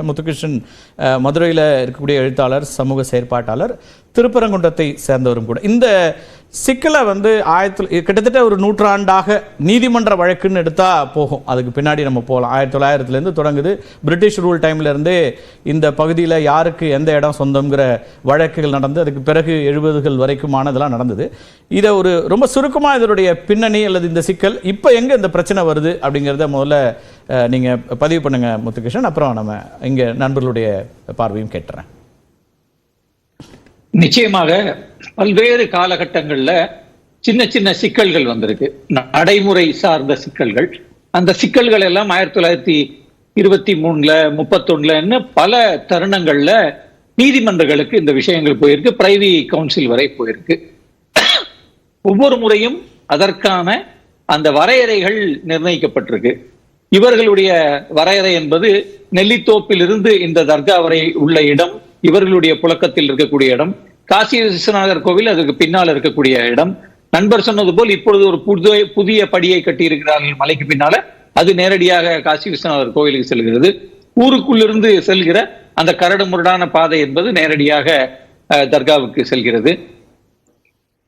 முத்துகிருஷ்ணன் மதுரையில் இருக்கக்கூடிய எழுத்தாளர், சமூக செயற்பாட்டாளர், திருப்பரங்குன்றத்தை சேர்ந்தவரும் கூட. இந்த சிக்கலை கிட்டத்தட்ட ஒரு நூற்றாண்டாக நீதிமன்ற வழக்குன்னு எடுத்தா போகும். அதுக்கு பின்னாடி நம்ம போகலாம். 1900 தொடங்குது. பிரிட்டிஷ் ரூல் டைம்ல இருந்தே இந்த பகுதியில் யாருக்கு எந்த இடம் சொந்தம்ங்கிற வழக்குகள் நடந்து, அதுக்கு பிறகு 70கள் வரைக்குமானதெல்லாம் நடந்தது. இதை ஒரு ரொம்ப சுருக்கமாக இதனுடைய பின்னணி அல்லது இந்த சிக்கல் இப்போ எங்கே இந்த பிரச்சனை வருது அப்படிங்கிறத முதல்ல நீங்கள் பதிவு பண்ணுங்க முத்துகிருஷ்ணன். அப்புறம் நம்ம இங்கே நண்பர்களுடைய பார்வையும் கேட்டுறேன். நிச்சயமாக பல்வேறு காலகட்டங்கள்ல சின்ன சின்ன சிக்கல்கள் வந்திருக்கு, நடைமுறை சார்ந்த சிக்கல்கள். அந்த சிக்கல்கள் எல்லாம் 1923 31 பல தருணங்கள்ல நீதிமன்றங்களுக்கு இந்த விஷயங்கள் போயிருக்கு, பிரைவி கவுன்சில் வரை போயிருக்கு. ஒவ்வொரு முறையும் அதற்கான அந்த வரையறைகள் நிர்ணயிக்கப்பட்டிருக்கு. இவர்களுடைய வரையறை என்பது நெல்லித்தோப்பிலிருந்து இந்த தர்கா வரை உள்ள இடம் இவர்களுடைய புழக்கத்தில் இருக்கக்கூடிய இடம், காசி விஸ்வநாதர் கோவில் அதுக்கு பின்னால் இருக்கக்கூடிய இடம். நண்பர் சொன்னது போல் இப்பொழுது ஒரு புதிய படியை கட்டி இருக்கிறார்கள் மலைக்கு பின்னால, அது நேரடியாக காசி விஸ்வநாதர் கோவிலுக்கு செல்கிறது. ஊருக்குள்ளிருந்து செல்கிற அந்த கரடு முரடான பாதை என்பது நேரடியாக தர்காவுக்கு செல்கிறது.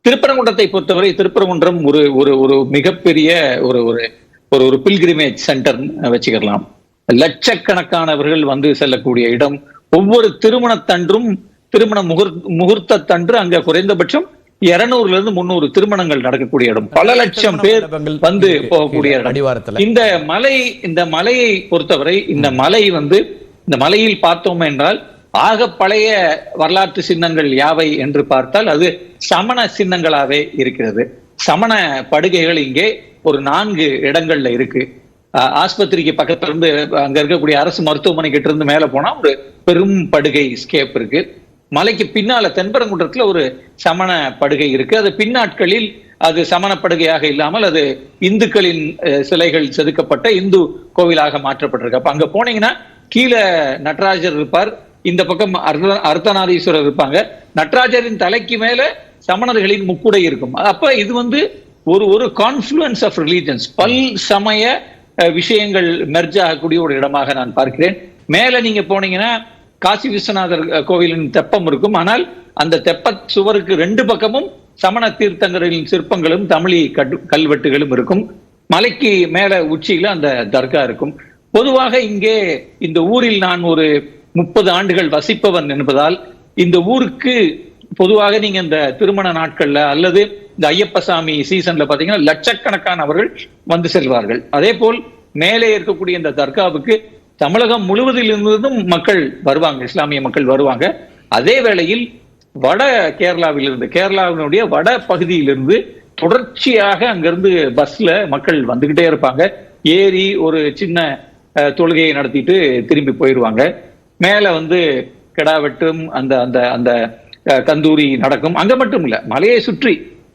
திருப்பரங்குன்றத்தை பொறுத்தவரை திருப்பரங்குன்றம் ஒரு மிகப்பெரிய ஒரு பில்கிரிமேஜ் சென்டர் வச்சுக்கலாம். லட்சக்கணக்கானவர்கள் வந்து செல்லக்கூடிய இடம். ஒவ்வொரு திருமணத்தன்றும் திருமண முகூர்த்தத்தன்று அங்க குறைந்தபட்சம் 200 இருந்து 300 திருமணங்கள் நடக்கக்கூடிய இடம், பல லட்சம் பேர் வந்து போகக்கூடிய இடம். இந்த மலையை பொறுத்தவரை இந்த மலையில் பார்த்தோம் என்றால் ஆக பழைய வரலாற்று சின்னங்கள் யாவை என்று பார்த்தால் அது சமண சின்னங்களாவே இருக்கிறது. சமண படுகைகள் இங்கே ஒரு 4 இடங்கள்ல இருக்கு. ஆஸ்பத்திரிக்கு பக்கத்துல இருந்து அங்க இருக்கக்கூடிய அரசு மருத்துவமனை கிட்ட இருந்து மேல போனா ஒரு பெரும் படுகை ஸ்கேப் இருக்கு. மலைக்கு பின்னால தென்பரங்குன்றத்துல ஒரு சமண படுகை இருக்கு. அது பின்னாட்களில் அது சமண படுகையாக இல்லாமல் அது இந்துக்களின் சிலைகள் செதுக்கப்பட்ட இந்து கோவிலாக மாற்றப்பட்டிருக்கு. அப்ப அங்க போனீங்கன்னா கீழே நடராஜர் இருப்பார், இந்த பக்கம் அர்த்தநாரீஸ்வரர் இருப்பாங்க. நடராஜரின் தலைக்கு மேல சமணர்களின் முக்குடை இருக்கும். அப்ப இது ஒரு கான்ஃப்ளூயன்ஸ் ஆஃப் ரிலீஜன்ஸ், பல் சமய விஷயங்கள் மெர்ஜ் ஆகக்கூடிய ஒரு இடமாக நான் பார்க்கிறேன். மேல நீங்க போனீங்கன்னா காசி விஸ்வநாதர் கோவிலின் தெப்பம் இருக்கும். ஆனால் அந்த தெப்ப சுவருக்கு 2 பக்கமும் சமண தீர்த்தங்கரின் சிற்பங்களும் தமிழி கல்வெட்டுகளும் இருக்கும். மலைக்கு மேல உச்சியில அந்த தர்கா இருக்கும். பொதுவாக இங்கே இந்த ஊரில் நான் ஒரு 30 ஆண்டுகள் வசிப்பவன் என்பதால் இந்த ஊருக்கு பொதுவாக நீங்க இந்த திருமண நாட்கள்ல அல்லது இந்த ஐயப்பசாமி சீசன்ல பாத்தீங்கன்னா லட்சக்கணக்கானவர்கள் வந்து செல்வார்கள். அதே போல் மேலே இருக்கக்கூடிய இந்த தர்காவுக்கு தமிழகம் முழுவதிலிருந்தும் மக்கள் வருவாங்க, இஸ்லாமிய மக்கள் வருவாங்க. அதே வேளையில் வட கேரளாவினுடைய வட பகுதியிலிருந்து தொடர்ச்சியாக அங்கிருந்து பஸ்ல மக்கள் வந்துகிட்டே இருப்பாங்க. ஏறி ஒரு சின்ன தொழுகையை நடத்திட்டு திரும்பி போயிடுவாங்க. மேல கிடா வெட்டும் அந்த அந்த அந்த கந்தூரி நடக்கும். அங்க மட்டும் இல்ல, மலையை சுற்றி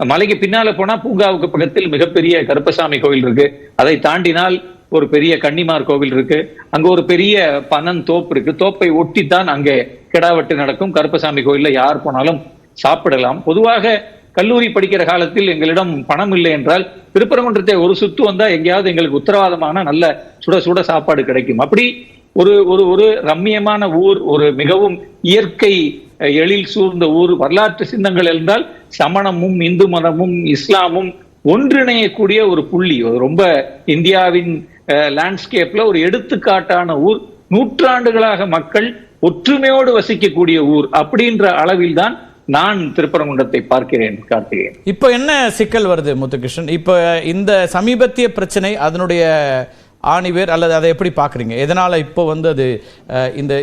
மலைக்கு பின்னால போனா பூங்காவுக்கு பக்கத்தில் மிகப்பெரிய கருப்பசாமி கோவில் இருக்கு. அதை தாண்டினால் ஒரு பெரிய கன்னிமார் கோவில் இருக்கு. அங்க ஒரு பெரிய பனன் தோப்பு இருக்கு. தோப்பை ஒட்டித்தான் அங்கே கிடாவெட்டு நடக்கும். கருப்பசாமி கோயில்ல யார் போனாலும் சாப்பிடலாம். பொதுவாக கல்லூரி படிக்கிற காலத்தில் எங்களிடம் பணம் இல்லை என்றால் திருப்பரங்குன்றத்தை ஒரு சுத்து வந்தா எங்கேயாவது எங்களுக்கு உத்தரவாதமான நல்ல சுட சுட சாப்பாடு கிடைக்கும். அப்படி ஒரு ரம்மியமான ஊர், ஒரு மிகவும் இயற்கை எழில் சூழ்ந்த ஊர். வரலாற்று சின்னங்கள் என்றால் சமணமும் இந்து மதமும் இஸ்லாமும் ஒன்றிணையக்கூடிய ஒரு புள்ளி. ரொம்ப இந்தியாவின் லேண்ட்ஸ்கேப்ல ஒரு எடுத்துக்காட்டான ஊர். நூற்றாண்டுகளாக மக்கள் ஒற்றுமையோடு வசிக்கக்கூடிய ஊர். அப்படின்ற அளவில் தான் நான் திருப்பரங்குன்றத்தை பார்க்கிறேன். கார்த்திகேயன், இப்ப என்ன சிக்கல் வருது முத்துகிருஷ்ணன்? இப்ப இந்த சமீபத்திய பிரச்சனை, அதனுடைய ஆணிவேர் அல்லது அதை எப்படி பார்க்குறீங்க? எதனால இப்போ அது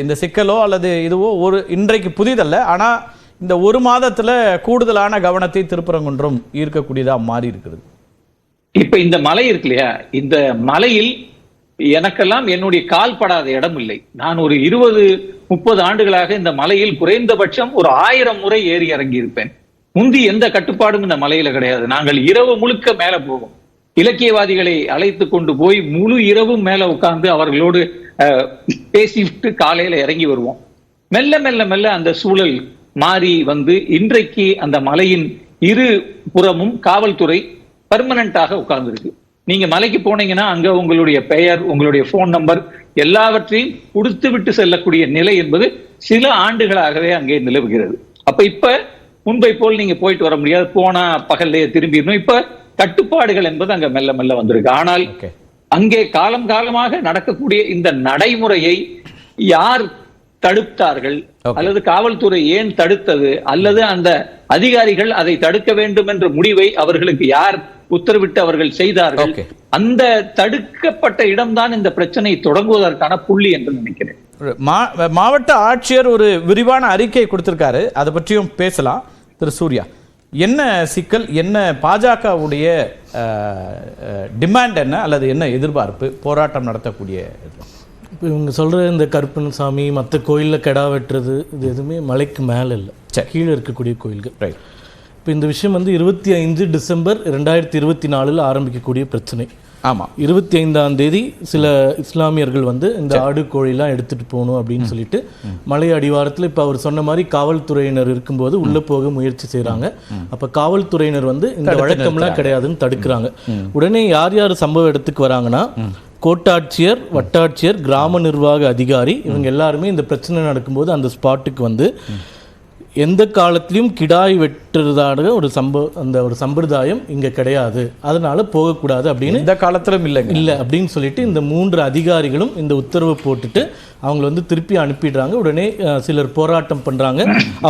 இந்த சிக்கலோ அல்லது இதுவோ இன்றைக்கு புதிதல்ல, ஆனால் இந்த ஒரு மாதத்துல கூடுதலான கவனத்தை திருப்பரங்குன்றம் ஈர்க்கக்கூடியதா மாறி இருக்கிறது. இப்ப இந்த மலை இருக்கு இல்லையா, இந்த மலையில் எனக்கெல்லாம் என்னுடைய கால் படாத இடம் இல்லை. நான் ஒரு 20-30 ஆண்டுகளாக இந்த மலையில் குறைந்தபட்சம் ஒரு 1000 முறை ஏறி இறங்கி இருப்பேன். முந்தி எந்த கட்டுப்பாடும் இந்த மலையில கிடையாது. நாங்கள் இரவு முழுக்க மேல போவோம். இலக்கியவாதிகளை அழைத்து கொண்டு போய் முழு இரவும் மேல உட்கார்ந்து அவர்களோடு பேசிவிட்டு காலையில இறங்கி வருவோம். மெல்ல மெல்ல மெல்ல அந்த சூழல் மாறி இன்றைக்கு அந்த மலையின் இரு புறமும் காவல்துறை பர்மனண்டாக உட்கார்ந்துருக்கு. நீங்க மலைக்கு போனீங்கன்னா அங்க உங்களுடைய பெயர், உங்களுடைய போன் நம்பர் எல்லாவற்றையும் கொடுத்து விட்டு செல்லக்கூடிய நிலை என்பது சில ஆண்டுகளாகவே அங்கே நிலவுகிறது. அப்ப இப்ப முன்பை போல் நீங்க போயிட்டு வர முடியாது, போனா பகல்லையே திரும்பிடணும். இப்ப கட்டுப்பாடுகள் என்பது அங்க மெல்ல மெல்ல வந்திருக்கு. ஆனால் அங்கே காலம் காலமாக நடக்கக்கூடிய இந்த நடைமுறையை யார் தடுத்தார்கள், அல்லது காவல்துறை ஏன் தடுத்தது, அல்லது அந்த அதிகாரிகள் அதை தடுக்க வேண்டும் என்ற முடிவை அவர்களுக்கு யார் உத்தரவிட்டு அவர்கள் செய்தார்கள், அந்த தடுக்கப்பட்ட இடம்தான் இந்த பிரச்சனை தொடங்குவதற்கான புள்ளி என்று நினைக்கிறேன். மாவட்ட ஆட்சியர் ஒரு விரிவான அறிக்கை கொடுத்திருக்காரு, அதை பற்றியும் பேசலாம். திரு சூர்யா, என்ன சிக்கல், என்ன பாஜகவுடைய டிமாண்ட், என்ன அல்லது என்ன எதிர்பார்ப்பு போராட்டம் நடத்தக்கூடிய? இப்போ இவங்க சொல்கிற இந்த கருப்பணசாமி மற்ற கோயிலில் கெடா வெட்டுறது இது எதுவுமே மலைக்கு மேலே இல்லை, கீழே இருக்கக்கூடிய கோயில்கள். ரைட். இப்போ இந்த விஷயம் வந்து 25 டிசம்பர் 2024 ஆரம்பிக்கக்கூடிய பிரச்சனை. ஆமாம், 25ஆம் தேதி சில இஸ்லாமியர்கள் வந்து இந்த ஆடு கோழிலாம் எடுத்துகிட்டு போகணும் அப்படின்னு சொல்லிட்டு மலை அடிவாரத்தில் இப்போ அவர் சொன்ன மாதிரி காவல்துறையினர் இருக்கும்போது உள்ளே போக முயற்சி செய்கிறாங்க. அப்போ காவல்துறையினர் வந்து இந்த வழக்கம்லாம் கிடையாதுன்னு தடுக்கிறாங்க. உடனே யார் யார் சம்பவ இடத்துக்கு வராங்கன்னா, கோட்டாட்சியர், வட்டாட்சியர், கிராம நிர்வாக அதிகாரி, இவங்க எல்லாருமே இந்த பிரச்சனை நடக்கும்போது அந்த ஸ்பாட்டுக்கு வந்து எந்த காலத்திலையும் கிடாய் வெட்டுறதான ஒரு சம்பிரதாயம் இங்கே கிடையாது, அதனால போகக்கூடாது அப்படின்னு எந்த காலத்திலும் இல்லை அப்படின்னு சொல்லிட்டு இந்த 3 அதிகாரிகளும் இந்த உத்தரவு போட்டுட்டு அவங்க வந்து திருப்பி அனுப்பிடுறாங்க. உடனே சிலர் போராட்டம் பண்றாங்க,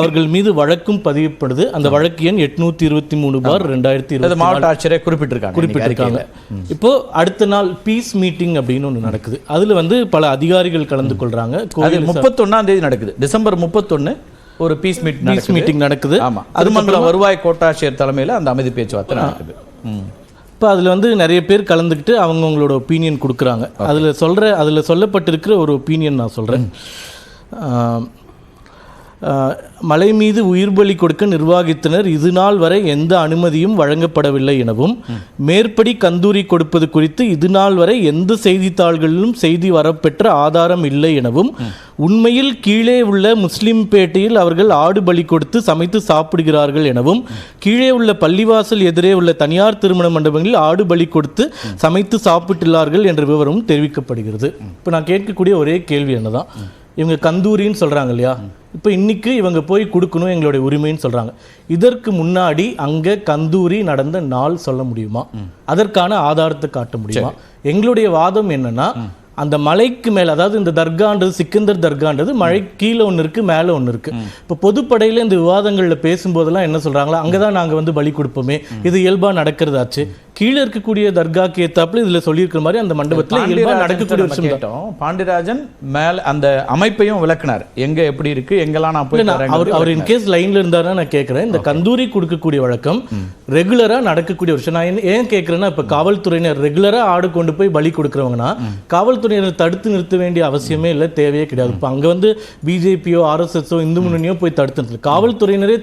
அவர்கள் மீது வழக்கும் பதியப்படுது. அந்த வழக்கு எண் 823/2020 மாவட்ட ஆட்சியரை குறிப்பிட்டிருக்காங்க. இப்போ அடுத்த நாள் பீஸ் மீட்டிங் அப்படின்னு ஒன்று நடக்குது. அதுல வந்து பல அதிகாரிகள் கலந்து கொள்றாங்க. 31ஆம் தேதி நடக்குது, டிசம்பர் 31 ஒரு பீஸ் மீட்டிங் நடக்குது. ஆமா, திருமங்கலம் வருவாய் கோட்டாட்சியர் தலைமையில் அந்த அமைதி பேச்சுவார்த்தை நடக்குது. இப்போ அதில் வந்து நிறைய பேர் கலந்துக்கிட்டு அவங்கவுங்களோட ஒப்பீனியன் கொடுக்குறாங்க. அதில் சொல்லப்பட்டிருக்கிற ஒரு ஒப்பீனியன் நான் சொல்கிறேன். மலை மீது உயிர் பலி கொடுக்க நிர்வாகத்தினர் இது நாள் வரை எந்த அனுமதியும் வழங்கப்படவில்லை எனவும், மேற்படி கந்தூரி கொடுப்பது குறித்து இது நாள் வரை எந்த செய்தித்தாள்களிலும் செய்தி வரப்பெற்ற ஆதாரம் இல்லை எனவும், உண்மையில் கீழே உள்ள முஸ்லிம் பேட்டையில் அவர்கள் ஆடு பலி கொடுத்து சமைத்து சாப்பிடுகிறார்கள் எனவும், கீழே உள்ள பள்ளிவாசல் எதிரே உள்ள தனியார் திருமண மண்டபங்களில் ஆடு பலி கொடுத்து சமைத்து சாப்பிட்டுள்ளார்கள் என்ற விவரமும் தெரிவிக்கப்படுகிறது. இப்போ நான் கேட்கக்கூடிய ஒரே கேள்வி என்னதான், இவங்க கந்தூரின்னு சொல்கிறாங்க இல்லையா, இப்போ இன்னைக்கு இவங்க போய் கொடுக்கணும் எங்களுடைய உரிமைன்னு சொல்கிறாங்க. இதற்கு முன்னாடி அங்கே கந்தூரி நடந்த நாள் சொல்ல முடியுமா? அதற்கான ஆதாரத்தை காட்ட முடியுமா? எங்களுடைய வாதம் என்னன்னா, அந்த மலைக்கு மேலே, அதாவது இந்த தர்கான்றது சிக்கந்தர் தர்கான்றது மழை கீழே ஒன்று இருக்குது, மேலே ஒன்று இருக்குது. இப்போ பொதுப்படையில் இந்த விவாதங்களில் பேசும்போதெல்லாம் என்ன சொல்கிறாங்களா, அங்கே தான் நாங்கள் வந்து பலி கொடுப்போமே, இது இயல்பாக நடக்கிறதாச்சு. கீழே இருக்கக்கூடிய தர்காக்கு ஏத்தாப்புல இதில் சொல்லியிருக்கிற மாதிரி அந்த மண்டபத்தில் இயல்பாக நடக்கக்கூடிய விஷயம் கேட்டோம். பாண்டியராஜன் மேலே அந்த அமைப்பையும் விளக்குனார், எங்கே எப்படி இருக்குது, எங்கெல்லாம் நான் போய் அவர் இன்கேஸ் லைனில் இருந்தாருன்னா நான் கேட்குறேன். இந்த கந்தூரி கொடுக்கக்கூடிய வழக்கம் ரெகுலராக நடக்கக்கூடிய விஷயம். நான் ஏன் கேட்குறேன்னா, இப்போ காவல்துறையினர் ரெகுலராக ஆடு கொண்டு போய் பலி கொடுக்குறவங்கன்னா காவல்துறையினர் தடுத்து நிறுத்த வேண்டிய அவசியமே இல்லை, தேவையே கிடையாது. இப்போ அங்கே வந்து பிஜேபியோ ஆர்எஸ்எஸோ இந்து முன்னணியோ போய் தடுத்து நிறுத்தல, காவல்துறையினரே